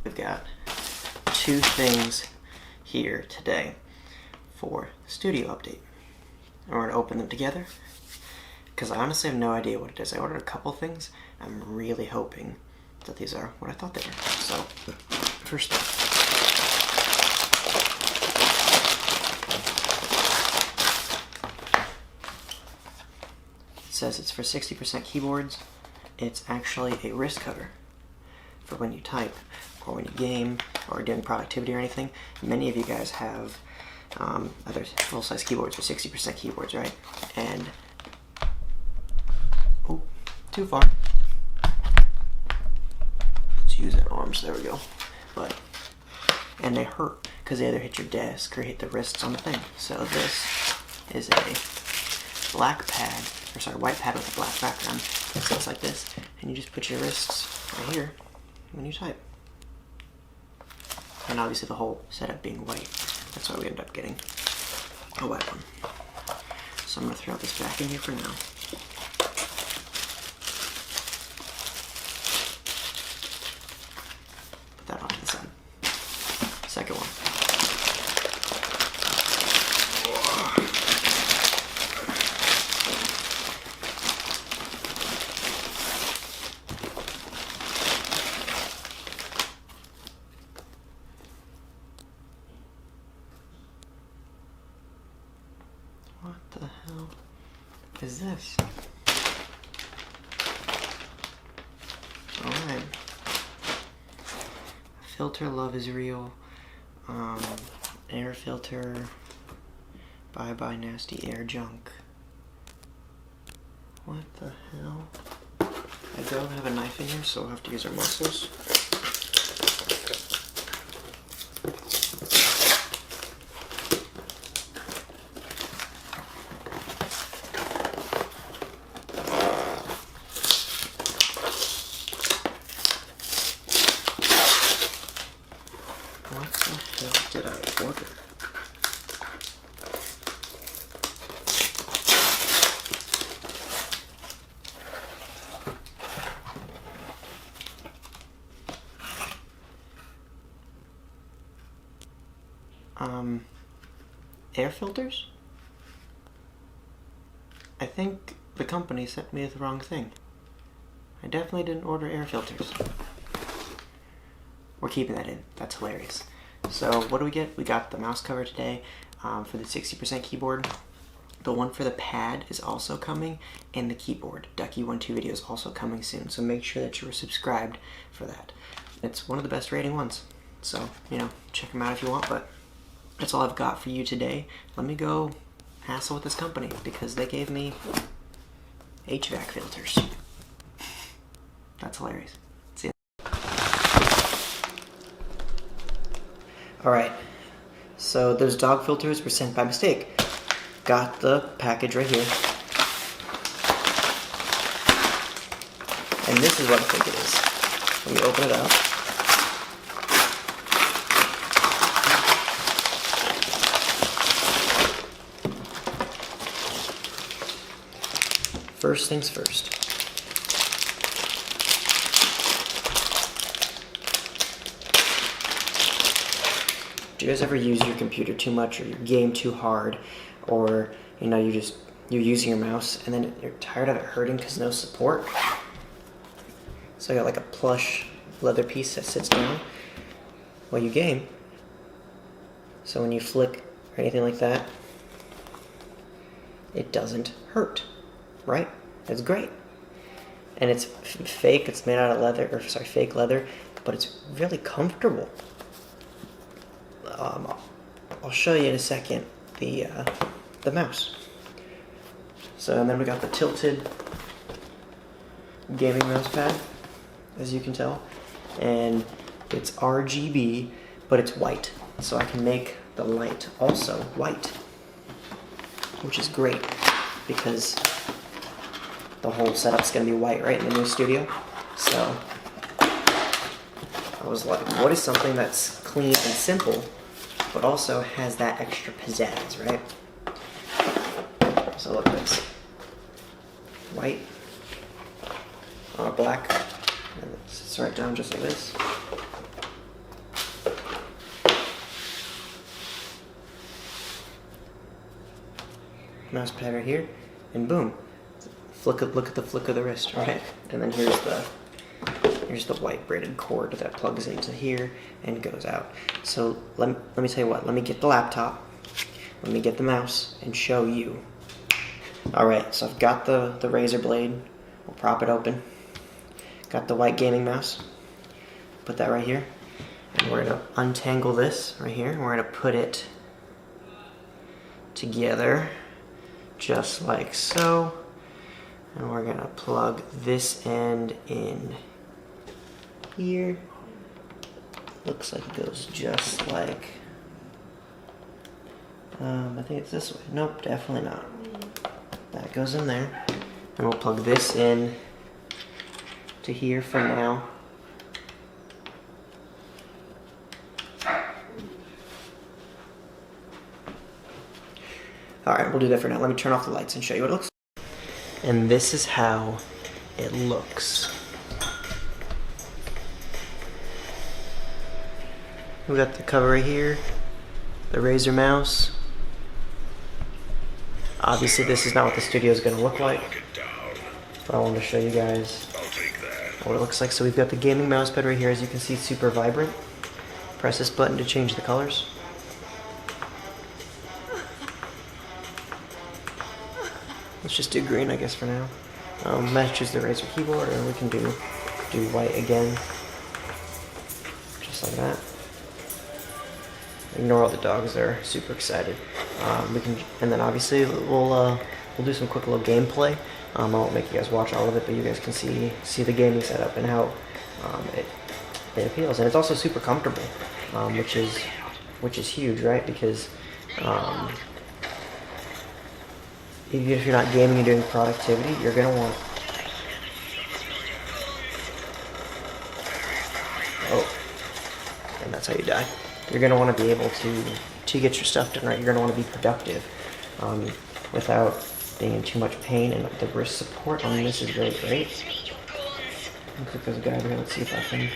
we've got two things here today for the studio update. And we're going to open them together because I honestly have no idea what it is. I ordered a couple things. I'm really hoping that these are what I thought they were. So, first up. It says it's for 60% keyboards. It's actually a wrist cover for when you type or when you game or doing productivity or anything. Many of you guys have other full-size keyboards or 60% keyboards, right? And, oh, too far. Let's use that arms, there we go. And they hurt because they either hit your desk or hit the wrists on the thing. So this is a black pad, or sorry, white pad with a black background. It sits like this, and you just put your wrists right here when you type. And obviously the whole setup being white, that's why we end up getting a white one. So I'm going to throw this back in here for now. Put that off to the side. Second one. What the hell is this? Alright. Filter love is real. Air filter. Bye bye nasty air junk. What the hell? I don't have a knife in here, so we'll have to use our muscles. What the hell did I order? Air filters? I think the company sent me the wrong thing. I definitely didn't order air filters. We're keeping that in. That's hilarious. So what do we get? We got the mouse cover today for the 60% keyboard. The one for the pad is also coming, and the keyboard. Ducky12 video is also coming soon, so make sure that you are subscribed for that. It's one of the best rating ones. So, you know, check them out if you want, but that's all I've got for you today. Let me go hassle with this company because they gave me HVAC filters. That's hilarious. See ya. Alright, so those dog filters were sent by mistake. Got the package right here. And this is what I think it is. Let me open it up. First things first. Do you guys ever use your computer too much, or your game too hard, or you know you're using your mouse and then you're tired of it hurting because no support? So I got like a plush leather piece that sits down while you game. So when you flick or anything like that, it doesn't hurt. Right? It's great. And it's fake, it's made out of leather, or sorry, fake leather, but it's really comfortable. I'll show you in a second the mouse. So, and then we got the tilted gaming mouse pad, as you can tell. And it's RGB, but it's white. So I can make the light also white, which is great because the whole setup's gonna be white, right, in the new studio. So I was like, what is something that's clean and simple, but also has that extra pizzazz, right? So look at this. White on a black, and it sits right down just like this. mouse pad right here, and boom. Look at the flick of the wrist, right? And then here's the white braided cord that plugs into here and goes out. So let me tell you what, let me get the laptop, let me get the mouse and show you. Alright, so I've got the razor blade, we'll prop it open. Got the white gaming mouse, put that right here. And we're gonna untangle this right here, and we're gonna put it together, just like so. And we're gonna plug this end in here. Looks like it goes just like, I think it's this way. Nope, definitely not. That goes in there. And we'll plug this in to here for now. Alright, we'll do that for now. Let me turn off the lights and show you what it looks like. And this is how it looks. We got the cover right here, the Razer mouse. Obviously this is not what the studio is going to look like, but I wanted to show you guys what it looks like. So we've got the gaming mouse pad right here, as you can see, super vibrant. Press this button to change the colors. Let's just do green, I guess, for now. Let's choose the Razer keyboard, and we can do white again, just like that. Ignore all the dogs; they're super excited. And then obviously we'll do some quick little gameplay. I won't make you guys watch all of it, but you guys can see the gaming setup and how it appeals, and it's also super comfortable, which is huge, right? Because even if you're not gaming and doing productivity, you're gonna want. Oh, and that's how you die. You're gonna want to be able to get your stuff done right. You're gonna want to be productive without being in too much pain. And the wrist support on this is really great. Looks like there's a guy over here. Let's see if I can